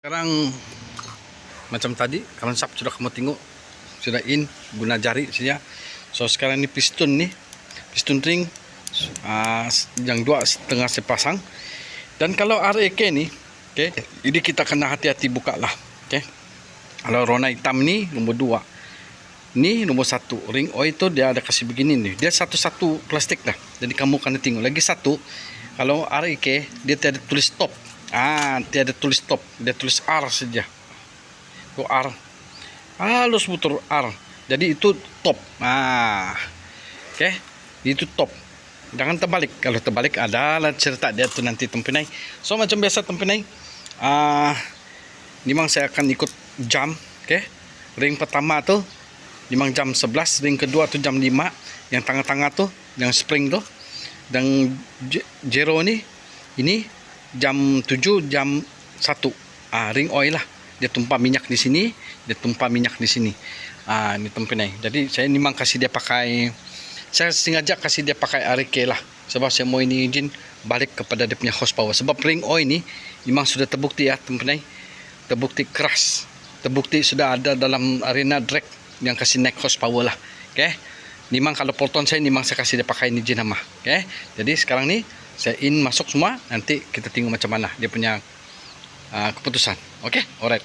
Sekarang macam tadi, konsep sudah kamu tengok, sudah in guna jari saja. So sekarang ni piston ring yang 2,5 saya pasang. Dan kalau RAK ni, okay, jadi kita kena hati-hati buka lah. Okay. Kalau warna hitam ni nombor 2, ni nombor 1. Ring oil tu dia ada kasih begini ni. Dia satu-satu plastik dah. Jadi kamu kena tengok lagi satu. Kalau RAK dia tiada tulis stop. Tiada tulis stop, dia tulis R saja. Itu R. Halus putar R. Jadi itu top. Okey. Itu top. Jangan terbalik. Kalau terbalik adalah cerita dia tu nanti tempinai. So macam biasa tempinai. Memang saya akan ikut jam, okey. Ring pertama tu memang jam 11, ring kedua tu jam 5, yang tengah-tengah tu yang spring tu. Dan zero ni ini jam 7, jam 1. Ring oil lah. Dia tumpah minyak di sini, dia tumpah minyak di sini. Ini tempinai. Jadi saya memang kasih dia pakai, saya sengaja kasih dia pakai RAK lah. Sebab saya mau ini engine balik kepada dia punya horsepower. Sebab ring oil ni memang sudah terbukti ya tempinai. Terbukti keras. Terbukti sudah ada dalam arena drag yang kasih naik horsepower lah. Okay. Memang kalau Polton saya memang saya kasih dia pakai engine nama. Okay. Jadi sekarang ni saya in masuk semua, nanti kita tengok macam mana dia punya keputusan. Okey, alright.